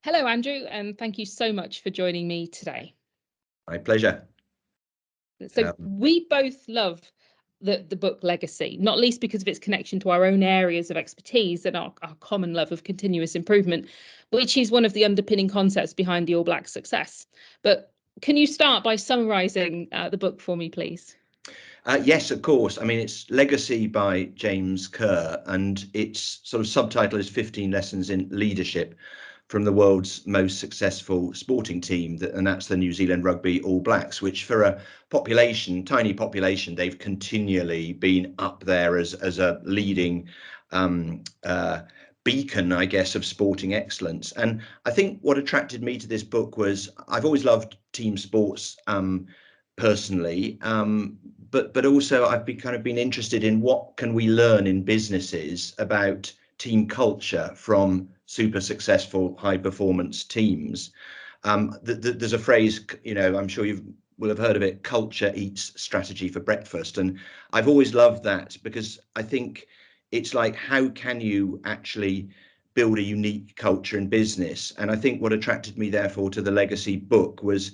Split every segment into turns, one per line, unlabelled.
Hello, Andrew, and thank you so much for joining me today.
My pleasure.
So we both love the book Legacy, not least because of its connection to our own areas of expertise and our common love of continuous improvement, which is one of the underpinning concepts behind the All Blacks' success. But can you start by summarising the book for me, please?
Yes, of course. I mean, it's Legacy by James Kerr, and its sort of subtitle is 15 Lessons in Leadership from the world's most successful sporting team, and that's the New Zealand Rugby All Blacks, which for a tiny population, they've continually been up there as a leading beacon, I guess, of sporting excellence. And I think what attracted me to this book was I've always loved team sports personally, but also I've been interested in what can we learn in businesses about team culture from super successful high performance teams. There's a phrase, I'm sure you will have heard of it: culture eats strategy for breakfast. And I've always loved that, because I think it's like, how can you actually build a unique culture in business? And I think what attracted me therefore to the Legacy book was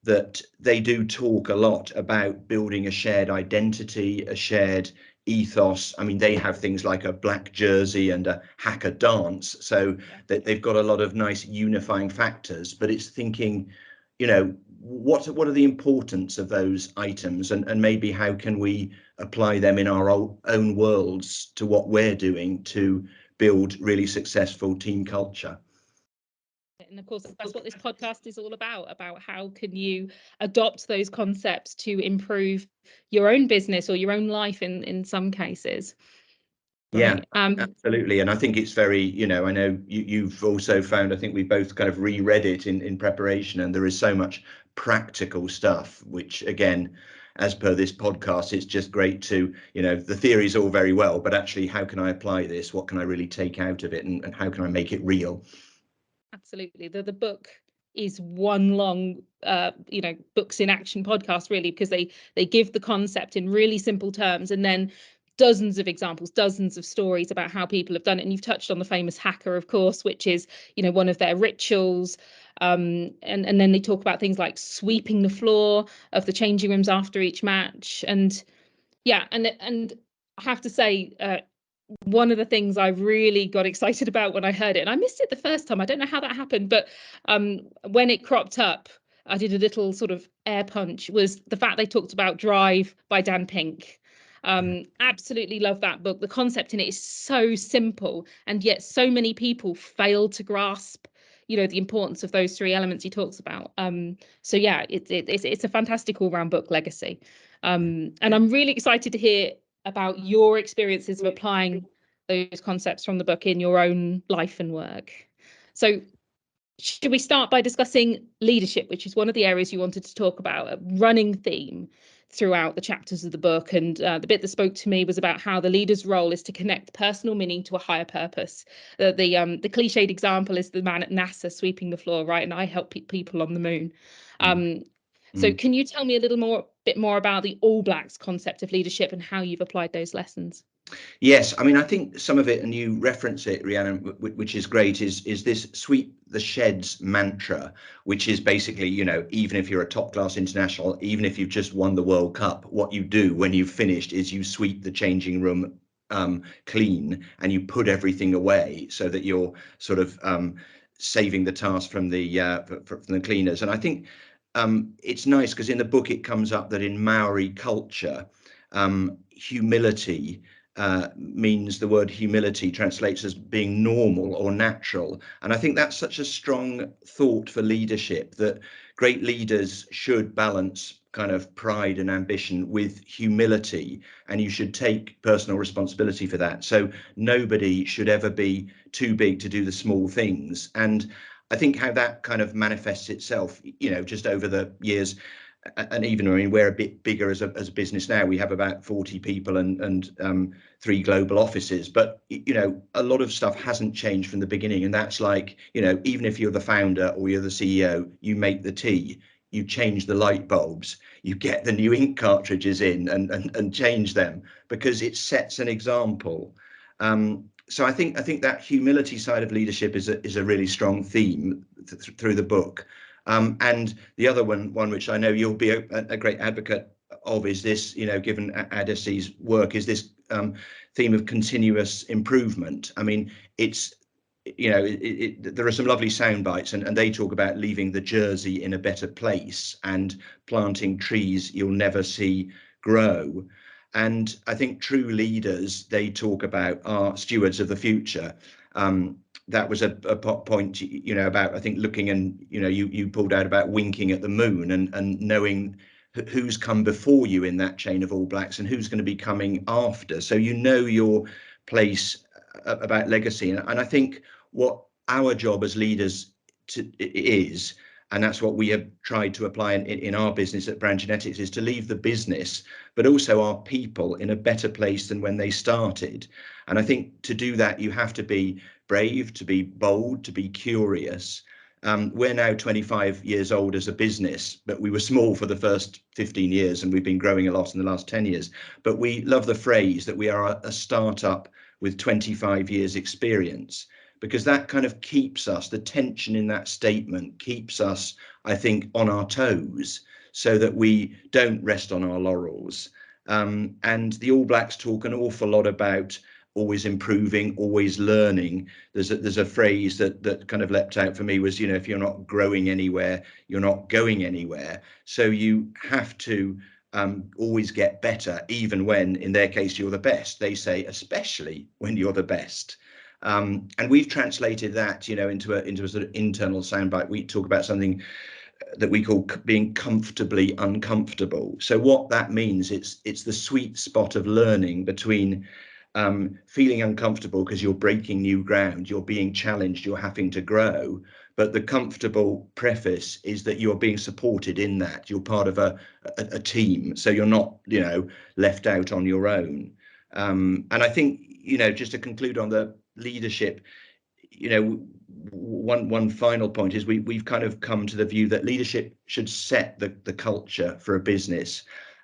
that they do talk a lot about building a shared identity, a shared ethos. I mean, they have things like a black jersey and a hacker dance, so that they've got a lot of nice unifying factors. But it's thinking, what are the importance of those items, and maybe how can we apply them in our own worlds to what we're doing to build really successful team culture.
And of course, that's what this podcast is all about how can you adopt those concepts to improve your own business or your own life in some cases.
Right. Yeah, absolutely. And I think it's very, I know you've also found, I think we both kind of reread it in preparation, and there is so much practical stuff, which again, as per this podcast, it's just great to, the theory is all very well, but actually, how can I apply this? What can I really take out of it? And how can I make it real?
Absolutely. The book is one long books in action podcast, really, because they give the concept in really simple terms, and then dozens of examples, dozens of stories about how people have done it. And you've touched on the famous hacker, of course, which is one of their rituals, and then they talk about things like sweeping the floor of the changing rooms after each match. And and I have to say, one of the things I really got excited about when I heard it, and I missed it the first time, I don't know how that happened, but when it cropped up, I did a little sort of air punch, was the fact they talked about Drive by Dan Pink. Absolutely love that book. The concept in it is so simple, and yet so many people fail to grasp the importance of those three elements he talks about. So yeah, it's a fantastic all-round book, Legacy. And I'm really excited to hear about your experiences of applying those concepts from the book in your own life and work. So should we start by discussing leadership, which is one of the areas you wanted to talk about, a running theme throughout the chapters of the book? And the bit that spoke to me was about how the leader's role is to connect personal meaning to a higher purpose. The cliched example is the man at NASA sweeping the floor, right? And I help people on the moon. So can you tell me a bit more about the All Blacks concept of leadership and how you've applied those lessons?
Yes, I mean, I think some of it, and you reference it, Rhiannon, which is great, is this sweep the sheds mantra, which is basically, even if you're a top class international, even if you've just won the World Cup, what you do when you've finished is you sweep the changing room clean, and you put everything away so that you're sort of saving the task from the cleaners. And I think it's nice because in the book it comes up that in Maori culture, humility means, the word humility translates as being normal or natural. And I think that's such a strong thought for leadership, that great leaders should balance kind of pride and ambition with humility, and you should take personal responsibility for that. So nobody should ever be too big to do the small things. And I think how that kind of manifests itself, just over the years. And even, I mean, we're a bit bigger as a business now. We have about 40 people and 3 global offices, but a lot of stuff hasn't changed from the beginning. And that's like, even if you're the founder or you're the CEO, you make the tea, you change the light bulbs, you get the new ink cartridges in and change them, because it sets an example. So I think that humility side of leadership is a really strong theme. through the book. And the other one which I know you'll be a great advocate of is this, given Adesi's work, is this theme of continuous improvement. I mean, it's, there are some lovely sound bites, and they talk about leaving the Jersey in a better place and planting trees you'll never see grow. And I think true leaders, they talk about are stewards of the future. That was a point, about, I think, looking, and you pulled out about winking at the moon and knowing who's come before you in that chain of All Blacks and who's going to be coming after. So your place about legacy. And I think what our job as leaders is, and that's what we have tried to apply in our business at Brand Genetics, is to leave the business, but also our people, in a better place than when they started. And I think to do that, you have to be brave, to be bold, to be curious. We're now 25 years old as a business, but we were small for the first 15 years, and we've been growing a lot in the last 10 years. But we love the phrase that we are a startup with 25 years experience, because that kind of keeps us, the tension in that statement keeps us, I think, on our toes, so that we don't rest on our laurels. And the All Blacks talk an awful lot about always improving, always learning. There's a phrase that kind of leapt out for me was, if you're not growing anywhere, you're not going anywhere. So you have to always get better, even when, in their case, you're the best. They say, especially when you're the best. And we've translated that, into a sort of internal soundbite. We talk about something that we call being comfortably uncomfortable. So what that means, it's the sweet spot of learning between feeling uncomfortable because you're breaking new ground, you're being challenged, you're having to grow. But the comfortable preface is that you're being supported in that. You're part of a team, so you're not, left out on your own. And I think, just to conclude on the leadership, one final point is we've kind of come to the view that leadership should set the culture for a business,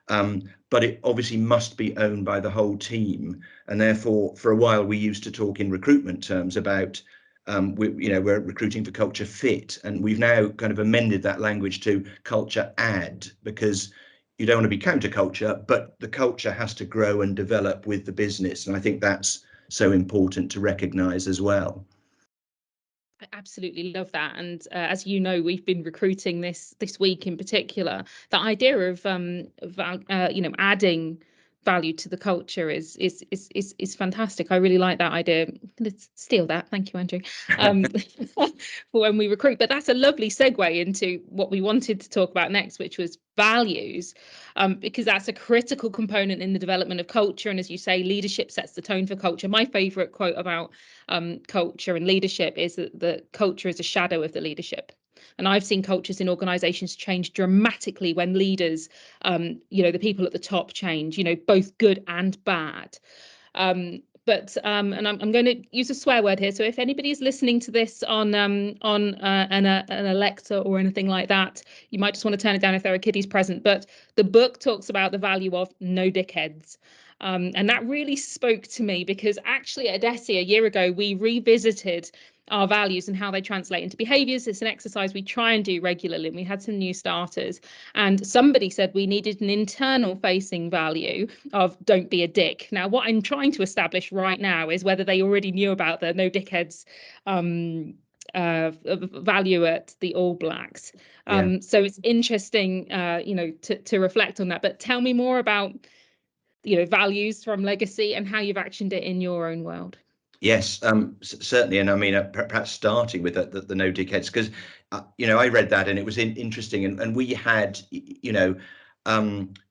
but it obviously must be owned by the whole team. And therefore, for a while, we used to talk in recruitment terms about we're recruiting for culture fit, and we've now kind of amended that language to culture add, because you don't want to be counterculture, but the culture has to grow and develop with the business. And I think that's so important to recognise as well.
I absolutely love that, and as you know, we've been recruiting this week in particular. The idea of adding value to the culture is fantastic. I really like that idea. Let's steal that. Thank you, Andrew. For when we recruit. But that's a lovely segue into what we wanted to talk about next, which was values, because that's a critical component in the development of culture. And as you say, leadership sets the tone for culture. My favourite quote about culture and leadership is that the culture is a shadow of the leadership. And I've seen cultures in organizations change dramatically when leaders, the people at the top change, both good and bad. And I'm going to use a swear word here. So if anybody is listening to this on an Alexa or anything like that, you might just want to turn it down if there are kiddies present. But the book talks about the value of no dickheads. And that really spoke to me, because actually at Adesi a year ago, we revisited our values and how they translate into behaviours. It's an exercise we try and do regularly, and we had some new starters. And somebody said we needed an internal facing value of don't be a dick. Now, what I'm trying to establish right now is whether they already knew about the no dickheads value at the All Blacks. So it's interesting, to reflect on that. But tell me more about, values from legacy and how you've actioned it in your own world.
Yes, certainly. And I mean, perhaps starting with the no dickheads, because, I read that and it was interesting. And we had,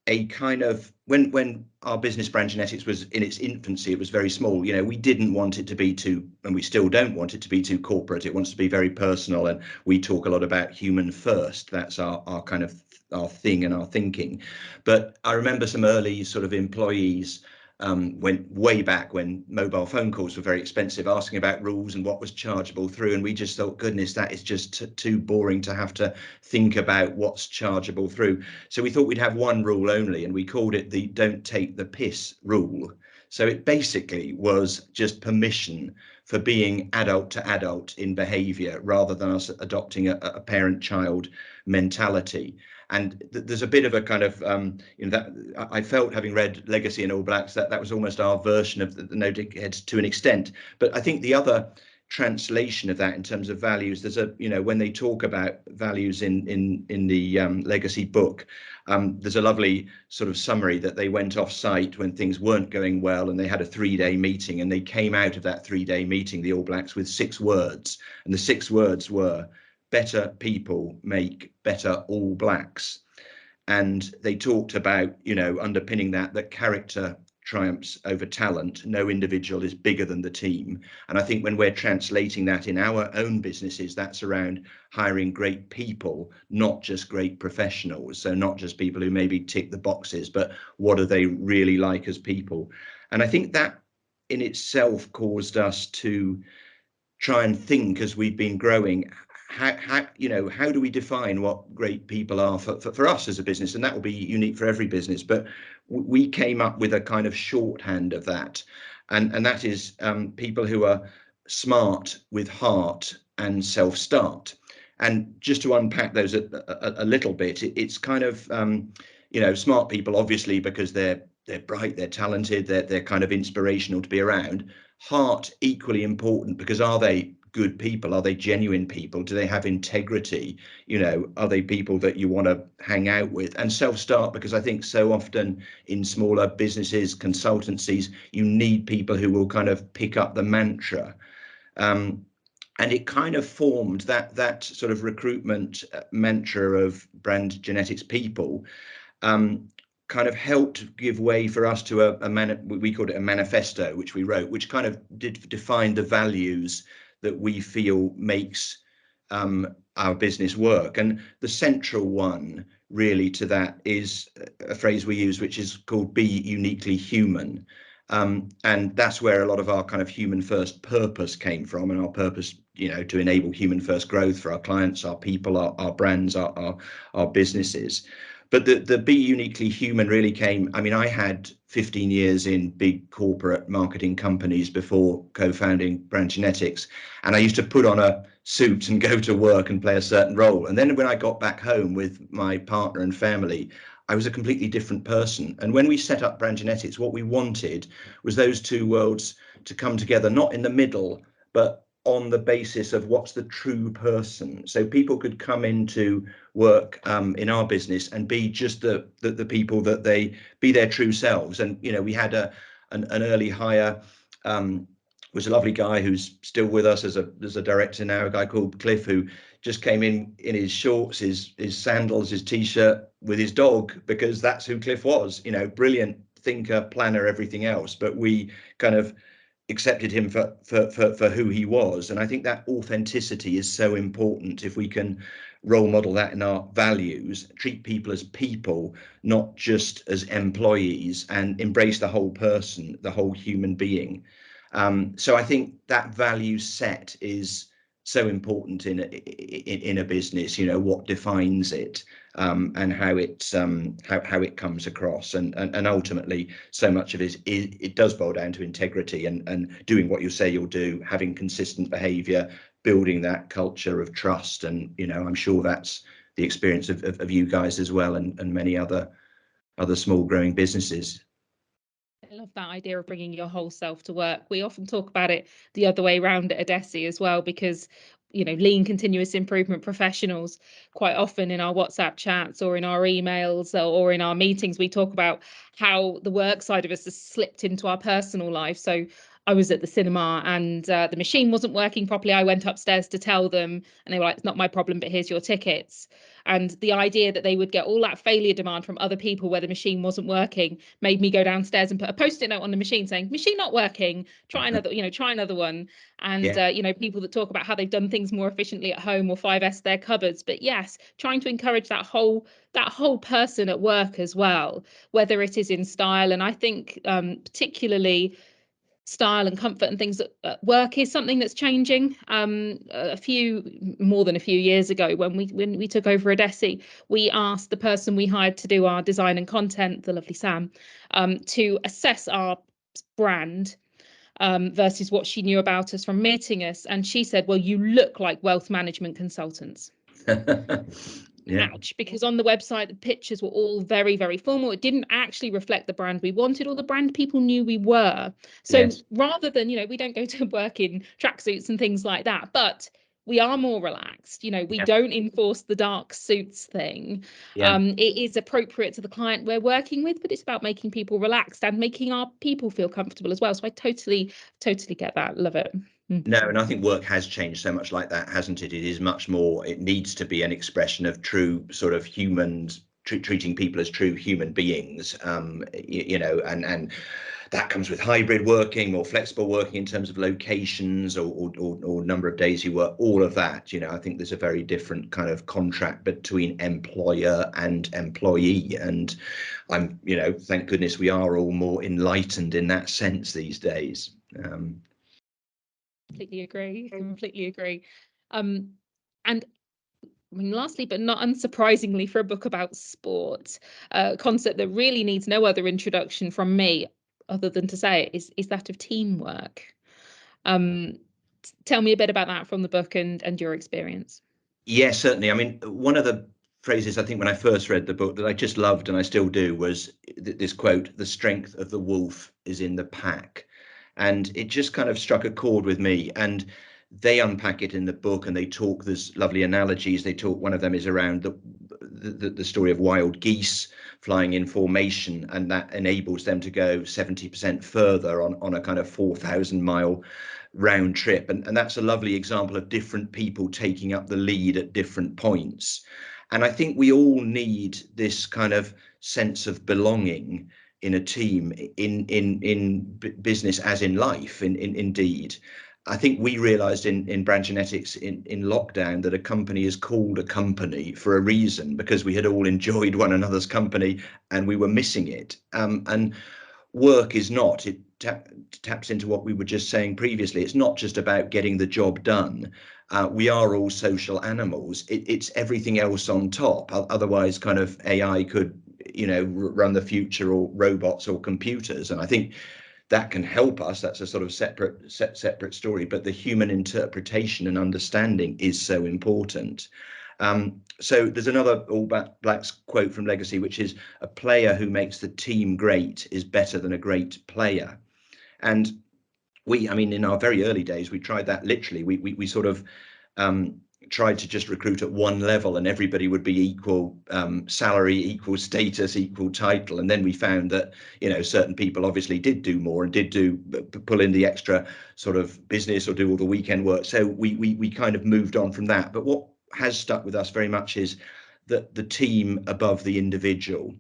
a kind of, when our business Brand Genetics was in its infancy, it was very small. We didn't want it to be too, and we still don't want it to be too corporate. It wants to be very personal. And we talk a lot about human first. That's our kind of our thing and our thinking. But I remember some early sort of employees, went way back when mobile phone calls were very expensive, asking about rules and what was chargeable through. And we just thought, goodness, that is just too boring to have to think about what's chargeable through. So we thought we'd have one rule only, and we called it the don't take the piss rule. So it basically was just permission for being adult to adult in behavior rather than us adopting a parent-child mentality. And there's a bit of a kind of that I felt, having read Legacy and All Blacks, that was almost our version of the No Dickheads to an extent. But I think the other translation of that in terms of values, there's a, when they talk about values in the Legacy book, there's a lovely sort of summary that they went off site when things weren't going well, and they had a 3-day meeting, and they came out of that 3-day meeting, the All Blacks, with 6 words, and the 6 words were: better people make better All Blacks. And they talked about, underpinning that character triumphs over talent. No individual is bigger than the team. And I think when we're translating that in our own businesses, that's around hiring great people, not just great professionals. So not just people who maybe tick the boxes, but what are they really like as people? And I think that in itself caused us to try and think, as we've been growing, how do we define what great people are for us as a business? And that will be unique for every business, but we came up with a kind of shorthand of that, and that is people who are smart with heart and self-start. And just to unpack those a little bit, it's kind of smart people, obviously, because they're bright, they're talented, they're kind of inspirational to be around. Heart, equally important, because are they good people? Are they genuine people? Do they have integrity? Are they people that you want to hang out with? And self-start, because I think so often in smaller businesses, consultancies, you need people who will kind of pick up the mantra. And it kind of formed that sort of recruitment mantra of brand genetics people. Kind of helped give way for us to we called it a manifesto, which we wrote, which kind of did define the values that we feel makes our business work. And the central one really to that is a phrase we use, which is called be uniquely human. And that's where a lot of our kind of human first purpose came from, and our purpose, to enable human first growth for our clients, our people, our brands, our businesses. But the be uniquely human really came. I mean, I had 15 years in big corporate marketing companies before co-founding Brand Genetics, and I used to put on a suit and go to work and play a certain role. And then when I got back home with my partner and family, I was a completely different person. And when we set up Brand Genetics, what we wanted was those two worlds to come together, not in the middle, but on the basis of what's the true person. So people could come into work in our business and be just the people that they be their true selves. And we had an early hire, was a lovely guy who's still with us as a director now, a guy called Cliff, who just came in his shorts, his sandals, his t-shirt, with his dog, because that's who Cliff was. Brilliant thinker, planner, everything else, but we kind of accepted him for who he was. And I think that authenticity is so important. If we can role model that in our values, treat people as people, not just as employees, and embrace the whole person, the whole human being. So I think that value set is so important in a business. What defines it, and how it comes across, and ultimately so much of it does boil down to integrity and doing what you say you'll do, having consistent behavior, building that culture of trust. And I'm sure that's the experience of you guys as well, and many other small growing businesses.
I love that idea of bringing your whole self to work. We often talk about it the other way around at Adesi as well, because lean continuous improvement professionals, quite often in our WhatsApp chats or in our emails or in our meetings, we talk about how the work side of us has slipped into our personal life. So I was at the cinema and the machine wasn't working properly. I went upstairs to tell them, and they were like, "It's not my problem, but here's your tickets." And the idea that they would get all that failure demand from other people where the machine wasn't working made me go downstairs and put a post-it note on the machine saying, "Machine not working, try another, try another one." And people that talk about how they've done things more efficiently at home or 5S their cupboards. But yes, trying to encourage that whole person at work as well, whether it is in style. And I think particularly style and comfort and things at work is something that's changing. More than a few years ago, when we took over Adesi, we asked the person we hired to do our design and content, the lovely Sam, to assess our brand versus what she knew about us from meeting us. And she said, well, you look like wealth management consultants.
Yeah.
Ouch, because on the website the pictures were all very, very formal. It didn't actually reflect the brand we wanted or the brand people knew we were. So
Yes.
rather than, we don't go to work in tracksuits and things like that, but we are more relaxed. We
Yeah.
don't enforce the dark suits thing.
Yeah.
It is appropriate to the client we're working with, but it's about making people relaxed and making our people feel comfortable as well. So I totally get that. Love it.
No, and I think work has changed so much like that, hasn't it? It is much more, it needs to be an expression of true sort of humans, treating people as true human beings, and that comes with hybrid working or flexible working in terms of locations or number of days you work, all of that. I think there's a very different kind of contract between employer and employee. And thank goodness we are all more enlightened in that sense these days.
Completely agree. Completely agree. And I mean, lastly, but not unsurprisingly, for a book about sport, a concept that really needs no other introduction from me, other than to say it, is that of teamwork. Tell me a bit about that from the book and your experience.
Yes, certainly. I mean, one of the phrases I think when I first read the book that I just loved and I still do was this quote: "The strength of the wolf is in the pack." And it just kind of struck a chord with me. And they unpack it in the book and they talk, there's lovely analogies. They talk, one of them is around the story of wild geese flying in formation, and that enables them to go 70% further on a kind of 4,000-mile round trip. And that's a lovely example of different people taking up the lead at different points. And I think we all need this kind of sense of belonging in a team, in business as in life, indeed. I think we realized in brand genetics in lockdown that a company is called a company for a reason, because we had all enjoyed one another's company and we were missing it. And work is not, it taps into what we were just saying previously. It's not just about getting the job done. We are all social animals. It's everything else on top. Otherwise, kind of AI could, run the future, or robots or computers. And I think that can help us. That's a sort of separate story. But the human interpretation and understanding is so important. So there's another All Blacks quote from Legacy, which is, "A player who makes the team great is better than a great player." And in our very early days, we tried that literally. We sort of tried to just recruit at one level and everybody would be equal salary, equal status, equal title. And then we found that, certain people obviously did do more and did pull in the extra sort of business or do all the weekend work. So we kind of moved on from that. But what has stuck with us very much is that the team above the individual.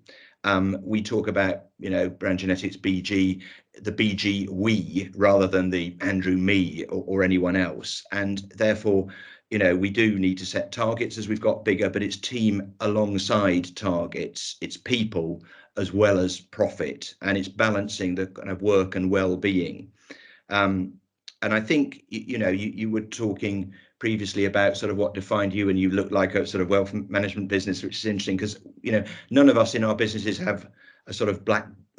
We talk about, brand genetics, BG, the BG we, rather than the Andrew me or anyone else. And therefore, we do need to set targets as we've got bigger, but it's team alongside targets. It's people as well as profit, and it's balancing the kind of work and well-being. And I think, you were talking previously about sort of what defined you, and you look like a sort of wealth management business, which is interesting because, none of us in our businesses have a sort of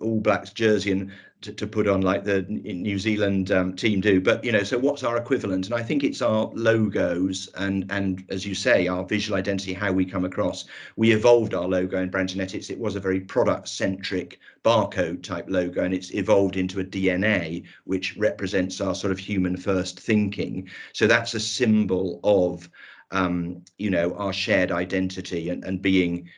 All Blacks jersey and to put on like the New Zealand team do. But, so what's our equivalent? And I think it's our logos and as you say, our visual identity, how we come across. We evolved our logo in brand genetics. It was a very product centric barcode type logo, and it's evolved into a DNA which represents our sort of human first thinking. So that's a symbol of our shared identity and being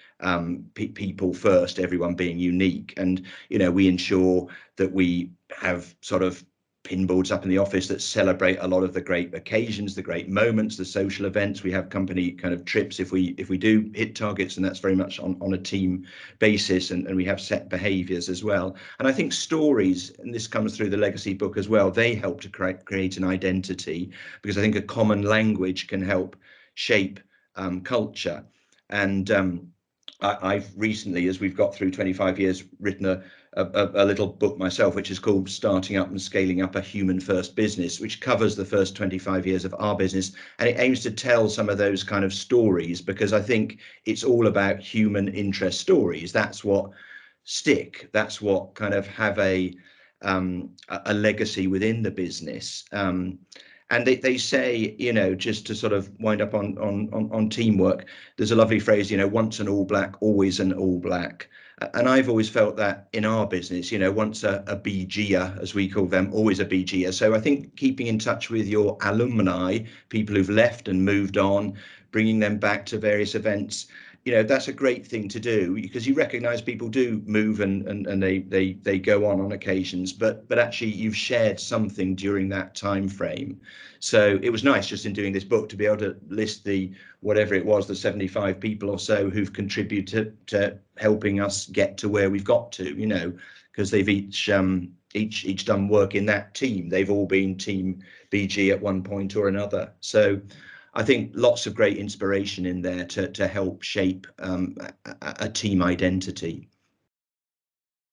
people first, everyone being unique. And we ensure that we have sort of pinboards up in the office that celebrate a lot of the great occasions, the great moments, the social events. We have company kind of trips if we do hit targets, and that's very much on a team basis, and we have set behaviors as well. And I think stories, and this comes through the Legacy book as well, they help to create an identity, because I think a common language can help shape culture. And I've recently, as we've got through 25 years, written a little book myself, which is called Starting Up and Scaling Up a Human First Business, which covers the first 25 years of our business. And it aims to tell some of those kind of stories, because I think it's all about human interest stories. That's what stick. That's what kind of have a a legacy within the business. And they say, you know, just to sort of wind up on teamwork, there's a lovely phrase, you know, once an All Black, always an All Black. And I've always felt that in our business, you know, once a BGer, as we call them, always a BGer. So I think keeping in touch with your alumni, people who've left and moved on, bringing them back to various events, you know, that's a great thing to do, because you recognize people do move and they go on occasions, but actually you've shared something during that time frame. So it was nice just in doing this book to be able to list the whatever it was, the 75 people or so who've contributed to helping us get to where we've got to, you know, because they've each done work in that team. They've all been team BG at one point or another. So I think lots of great inspiration in there to help shape a team identity.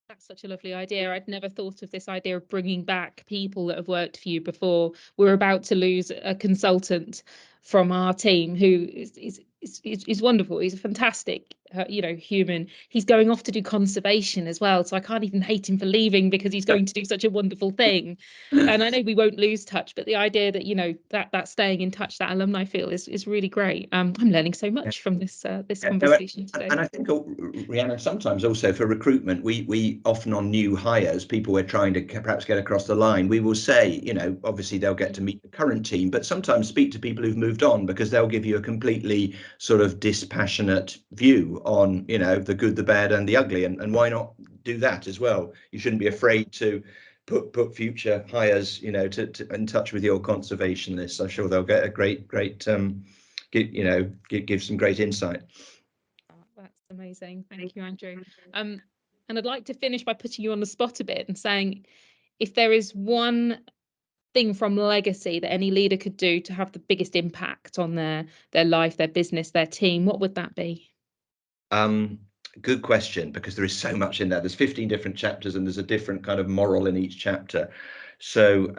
That's such a lovely idea. I'd never thought of this idea of bringing back people that have worked for you before. We're about to lose a consultant from our team who is wonderful. He's a fantastic, you know, human. He's going off to do conservation as well, so I can't even hate him for leaving because he's going to do such a wonderful thing. And I know we won't lose touch, but the idea that, you know, that staying in touch, that alumni feel is really great. I'm learning so much from this conversation today.
And I think, Rhiannon, sometimes also for recruitment, we often on new hires, people we're trying to perhaps get across the line, we will say, you know, obviously they'll get to meet the current team, but sometimes speak to people who've moved on, because they'll give you a completely sort of dispassionate view on, you know, the good, the bad and the ugly. And why not do that as well? You shouldn't be afraid to put future hires, you know, to in touch with your conservation list. I'm sure they'll get a great give some great insight.
Oh, that's amazing. Thank you, Andrew. And I'd like to finish by putting you on the spot a bit and saying, if there is one thing from legacy that any leader could do to have the biggest impact on their life, their business, their team, what would that be?
Good question, because there is so much in there. There's 15 different chapters and there's a different kind of moral in each chapter. So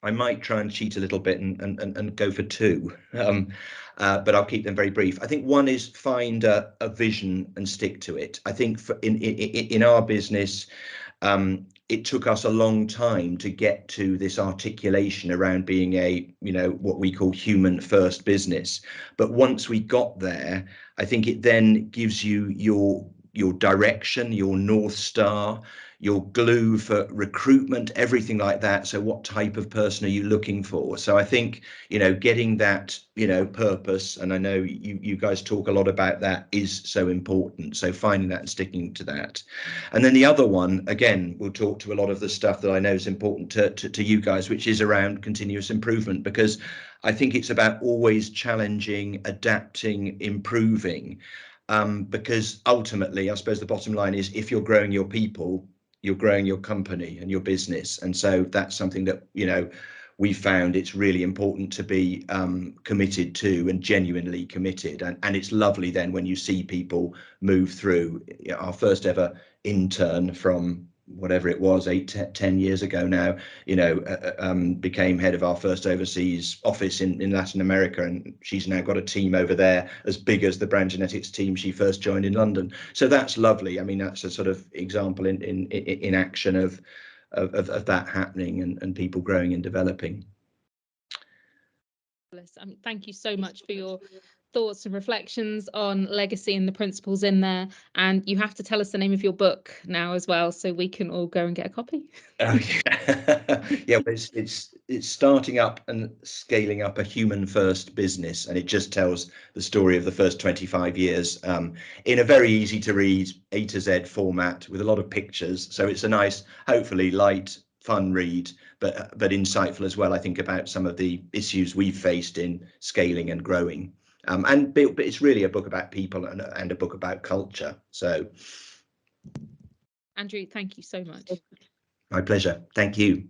I might try and cheat a little bit and go for two, but I'll keep them very brief. I think one is find a vision and stick to it. I think in our business, it took us a long time to get to this articulation around being a, you know, what we call human first business. But once we got there, I think it then gives you your direction, your North Star, your glue for recruitment, everything like that. So what type of person are you looking for? So I think, you know, getting that, you know, purpose, and I know you guys talk a lot about that, is so important. So finding that and sticking to that. And then the other one, again, we'll talk to a lot of the stuff that I know is important to you guys, which is around continuous improvement, because I think it's about always challenging, adapting, improving. Because ultimately, I suppose the bottom line is, if you're growing your people, you're growing your company and your business. And so that's something that, you know, we found it's really important to be committed to, and genuinely committed. And it's lovely then when you see people move through. Our first ever intern from whatever it was, 10 years ago now, you know, became head of our first overseas office in Latin America, and she's now got a team over there as big as the brand genetics team she first joined in London. So that's lovely. I mean, that's a sort of example in action of that happening, and people growing and developing.
Thank you so much for your thoughts and reflections on legacy and the principles in there. And you have to tell us the name of your book now as well, so we can all go and get a copy.
Oh, yeah. Yeah, well, it's starting up and scaling up a human first business, and it just tells the story of the first 25 years in a very easy to read A to Z format with a lot of pictures. So it's a nice, hopefully light, fun read, but insightful as well, I think, about some of the issues we've faced in scaling and growing. But it's really a book about people and a book about culture. So,
Andrew, thank you so much.
my pleasure. Thank you.